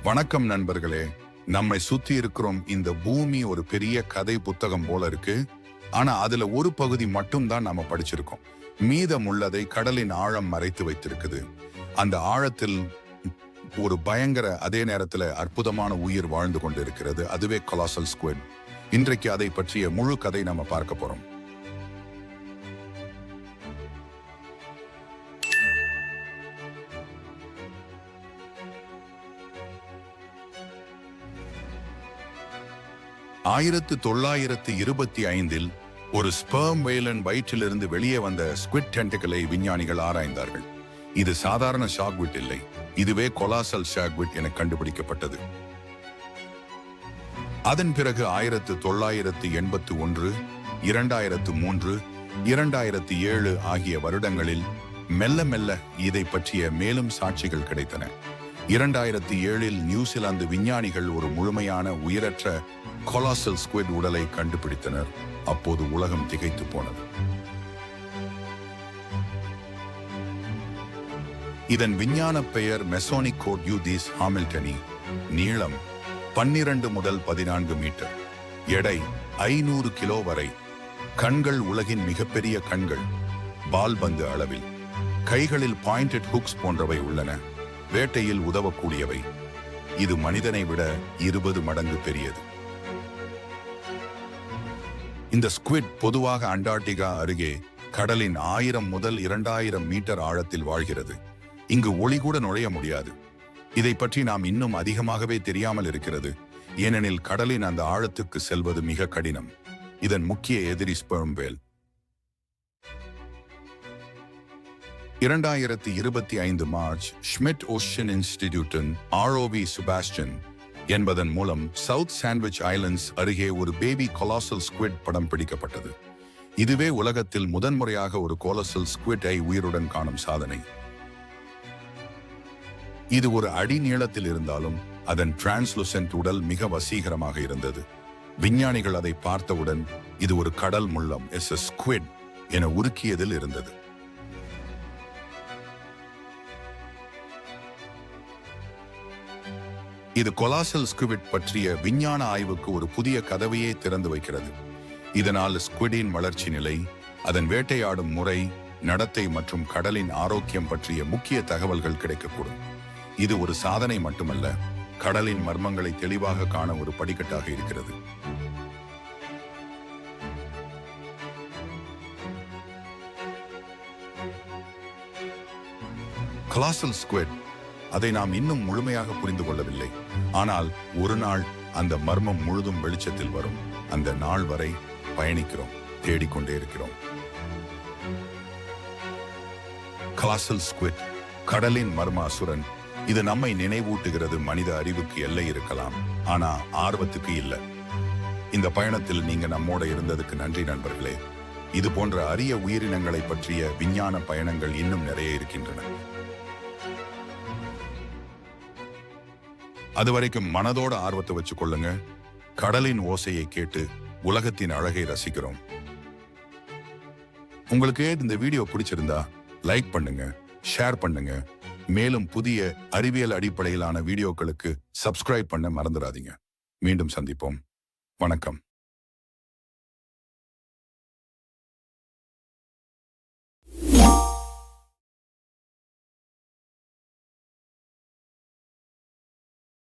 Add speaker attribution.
Speaker 1: வணக்கம் நண்பர்களே. நம்மை சுத்தி இருக்கிறோம். இந்த பூமி ஒரு பெரிய கதை புத்தகம் போல இருக்கு. ஆனா அதுல ஒரு பகுதி மட்டும்தான் நாம படிச்சிருக்கோம். மீதம் உள்ளதை கடலின் ஆழம் மறைத்து வைத்திருக்குது. அந்த ஆழத்தில் ஒரு பயங்கர, அதே நேரத்துல அற்புதமான உயிர் வாழ்ந்து கொண்டு இருக்கிறது. அதுவே கொலாசல் ஸ்குவிட். இன்றைக்கு அதை பற்றிய முழு கதை நம்ம பார்க்க போறோம். ஆயிரத்து 1925 ஒரு ஸ்பெர்ம் வேலன் வயிற்றிலிருந்து வெளியே வந்த ஸ்குவிட் டென்டிக்கலை விஞ்ஞானிகள் ஆராய்ந்தார்கள். இது சாதாரண ஷாக்விட் இல்லை, இதுவே கொலாசல் ஷாக்விட் என கண்டுபிடிக்கப்பட்டது. அதன் பிறகு 1981, 2003, 2007 ஆகிய வருடங்களில் மெல்ல மெல்ல இதை பற்றிய மேலும் சாட்சிகள் கிடைத்தன. 2007 நியூசிலாந்து விஞ்ஞானிகள் ஒரு முழுமையான உயிரற்ற கொலாசல் ஸ்குவிட் உடலை கண்டுபிடித்தனர். அப்போது உலகம் திகைத்து போனது. இதன் விஞ்ஞான பெயர் மெசோனிகோட்யூதிஸ் ஹாமில்டனி. நீளம் 12 முதல் 14 மீட்டர், எடை 500 கிலோ வரை. கண்கள் உலகின் மிகப்பெரிய கண்கள், பால்பந்து அளவில். கைகளில் பாயிண்டட் ஹுக்ஸ் போன்றவை உள்ளன, வேட்டையில் உதவக்கூடியவை. இது மனிதனை விட 20 மடங்கு பெரியது. இந்த ஸ்குவிட் பொதுவாக அண்டார்டிகா அருகே கடலின் 1000 முதல் 2000 மீட்டர் ஆழத்தில் வாழ்கிறது. இங்கு ஒளி கூட நுழைய முடியாது. இதை பற்றி நாம் இன்னும் அதிகமாகவே தெரியாமல் இருக்கிறது. ஏனெனில் கடலின் அந்த ஆழத்துக்கு செல்வது மிக கடினம். இதன் முக்கிய எதிரி sperm whale. 2025 March Schmidt Ocean இன்ஸ்டிடியூட்டின் ROV செபாஸ்டியன் என்பதன் மூலம் சவுத் சாண்ட்விச் ஐலண்ட்ஸ் அருகே ஒரு பேபி கொலாசல் ஸ்குவிட் படம் பிடிக்கப்பட்டது. இதுவே உலகத்தில் முதன்முறையாக ஒரு கொலாசல் ஸ்குவிட்டை உயிருடன் காணும் சாதனை. இது ஒரு அடி நீளத்தில் இருந்தாலும் அதன் டிரான்ஸ்லுசன்ட் உடல் மிக வசீகரமாக இருந்தது. விஞ்ஞானிகள் அதை பார்த்தவுடன் இது ஒரு கடல் முள்ளம் ஸ்குவிட் என உருக்கியதில் இருந்தது. இது கொலாசல் ஸ்குவிட் பற்றிய விஞ்ஞான ஆய்வுக்கு ஒரு புதிய கதவையே திறந்து வைக்கிறது. இதனால் ஸ்குவிடின் வளர்ச்சி நிலை, அதன் வேட்டையாடும் முறை, நடத்தை மற்றும் கடலின் ஆரோக்கியம் பற்றிய முக்கிய தகவல்கள் கிடைக்கக்கூடும். இது ஒரு சாதனை மட்டுமல்ல, கடலின் மர்மங்களை தெளிவாக காண ஒரு படிக்கட்டாக இருக்கிறது. கொலாசல் ஸ்குவிட், அதை நாம் இன்னும் முழுமையாக புரிந்து கொள்ளவில்லை. ஆனால் ஒரு நாள் அந்த மர்மம் முழுதும் வெளிச்சத்தில் வரும். அந்த நாள் வரை பயணிக்கிறோம், தேடிக்கொண்டே இருக்கிறோம். கொலாசல் ஸ்குவிட், கடலின் மர்ம அசுரன். இது நம்மை நினைவூட்டுகிறது, மனித அறிவுக்கு எல்லை இருக்கலாம், ஆனா ஆர்வத்துக்கு இல்லை. இந்த பயணத்தில் நீங்க நம்மோட இருந்ததுக்கு நன்றி நண்பர்களே. இது போன்ற அரிய உயிரினங்களை பற்றிய விஞ்ஞான பயணங்கள் இன்னும் நிறைய இருக்கின்றன. அதுவரைக்கும் மனதோட ஆர்வத்தை வச்சு கொள்ளுங்க. கடலின் ஓசையை கேட்டு உலகத்தின் அழகை ரசிக்கிறோம். உங்களுக்கு இந்த வீடியோ பிடிச்சிருந்தா லைக் பண்ணுங்க, ஷேர் பண்ணுங்க. மேலும் புதிய அறிவியல் அடிப்படையிலான வீடியோக்களுக்கு சப்ஸ்கிரைப் பண்ண மறந்துடாதீங்க. மீண்டும் சந்திப்போம். வணக்கம்.